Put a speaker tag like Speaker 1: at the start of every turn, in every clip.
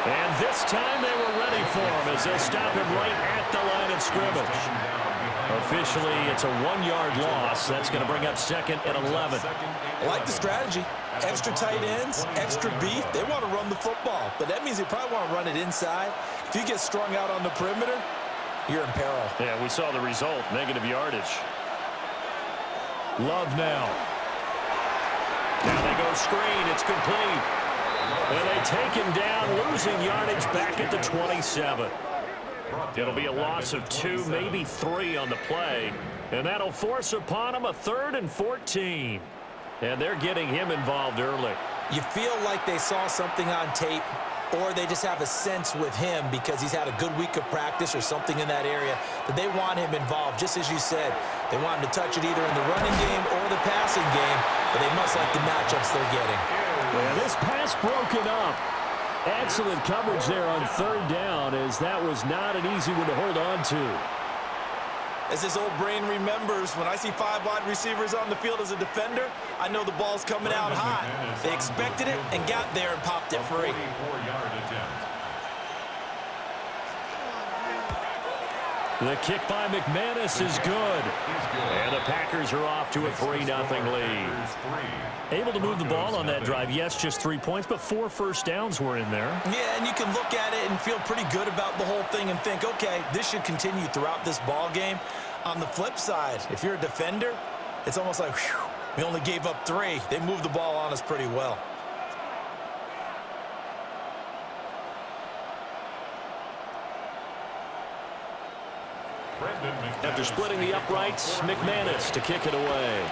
Speaker 1: And this time they were ready for him as they'll stop him right at the line of scrimmage. Officially, it's a 1-yard loss. That's going to bring up 2nd and 11.
Speaker 2: I like the strategy. Extra tight ends, extra beef. They want to run the football, but that means they probably want to run it inside. If you get strung out on the perimeter, you're in peril.
Speaker 1: Yeah, we saw the result, negative yardage. Love now. Now they go screen. It's complete. And they take him down, losing yardage back at the 27. It'll be a loss of 2, maybe 3 on the play. And that'll force upon him a 3rd and 14. And they're getting him involved early.
Speaker 2: You feel like they saw something on tape, or they just have a sense with him because he's had a good week of practice or something in that area that they want him involved. Just as you said, they want him to touch it either in the running game or the passing game, but they must like the matchups they're getting.
Speaker 1: Well, this pass broken up. Excellent coverage there on 3rd down, as that was not an easy one to hold on to.
Speaker 2: As his old brain remembers, when I see 5 wide receivers on the field as a defender, I know the ball's coming out hot. They expected it and got there and popped it free.
Speaker 1: The kick by McManus is good. And the Packers are off to a 3-0 lead. Able to move the ball on that drive. Yes, just 3 points, but 4 first downs were in there.
Speaker 2: Yeah, and you can look at it and feel pretty good about the whole thing and think, okay, this should continue throughout this ball game. On the flip side, if you're a defender, it's almost like, whew, we only gave up 3. They moved the ball on us pretty well.
Speaker 1: After splitting the uprights, McManus to kick it away.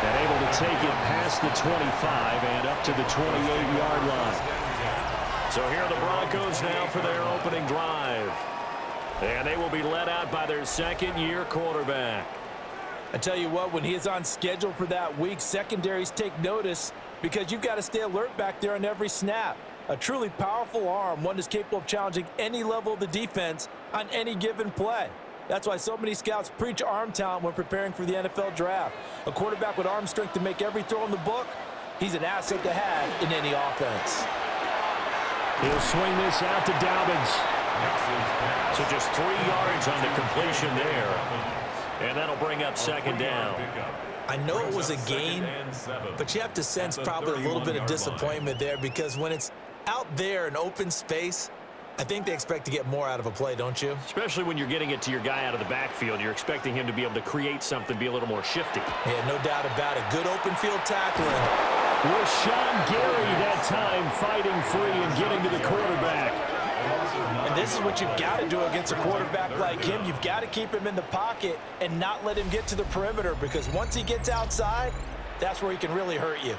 Speaker 1: And able to take it past the 25 and up to the 28-yard line. So here are the Broncos now for their opening drive. And they will be led out by their second-year quarterback.
Speaker 2: I tell you what, when he is on schedule for that week, secondaries take notice because you've got to stay alert back there on every snap. A truly powerful arm, one that's capable of challenging any level of the defense on any given play. That's why so many scouts preach arm talent when preparing for the NFL draft. A quarterback with arm strength to make every throw in the book, he's an asset to have in any offense.
Speaker 1: He'll swing this out to Dobbins. So just 3 yards on the completion there. And that'll bring up 2nd down.
Speaker 2: I know it was a gain, but you have to sense probably a little bit of disappointment there because when it's out there in open space, I think they expect to get more out of a play, don't you?
Speaker 1: Especially when you're getting it to your guy out of the backfield. You're expecting him to be able to create something, be a little more shifty.
Speaker 2: Yeah, no doubt about it. Good open field tackling.
Speaker 1: Rashawn Gary that time fighting free and getting to the quarterback.
Speaker 2: And this is what you've got to do against a quarterback like him. You've got to keep him in the pocket and not let him get to the perimeter because once he gets outside, that's where he can really hurt you.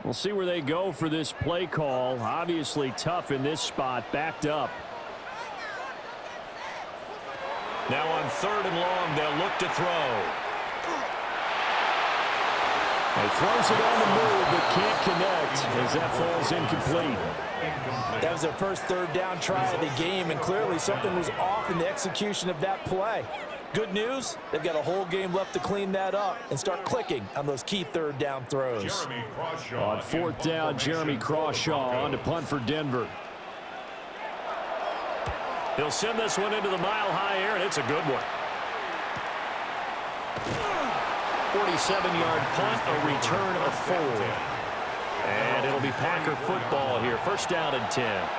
Speaker 1: We'll see where they go for this play call. Obviously tough in this spot, backed up. Now on 3rd and long, they'll look to throw. He throws it on the move, but can't connect as that falls incomplete.
Speaker 2: That was their first 3rd down try of the game, and clearly something was off in the execution of that play. Good news, they've got a whole game left to clean that up and start clicking on those key 3rd down throws.
Speaker 1: On 4th down, Jeremy Crawshaw on to punt for Denver. He'll send this one into the mile-high air, and it's a good one. 47-yard punt, a return of 4. And it'll be Packer football here. 1st down and 10.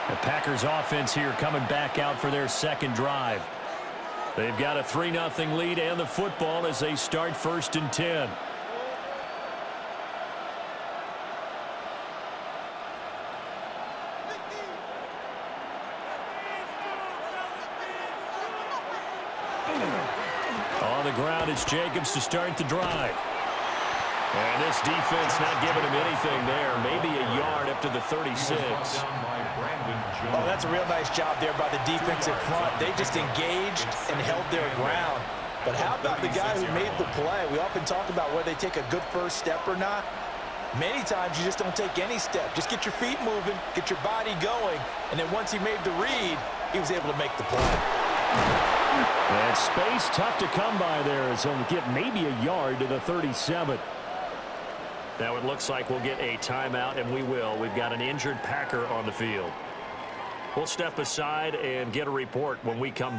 Speaker 1: The Packers offense here coming back out for their 2nd drive. They've got a 3-0 lead and the football as they start 1st and 10. On the ground, it's Jacobs to start the drive. And this defense not giving him anything there. Maybe a yard up to the 36.
Speaker 2: Oh, that's a real nice job there by the defensive front. They just engaged and held their ground. But how about the guy who made the play? We often talk about whether they take a good first step or not. Many times you just don't take any step. Just get your feet moving, get your body going, and then once he made the read, he was able to make the play.
Speaker 1: And space tough to come by there as he'll get maybe a yard to the 37. Now it looks like we'll get a timeout, and we will. We've got an injured Packer on the field. We'll step aside and get a report when we come back.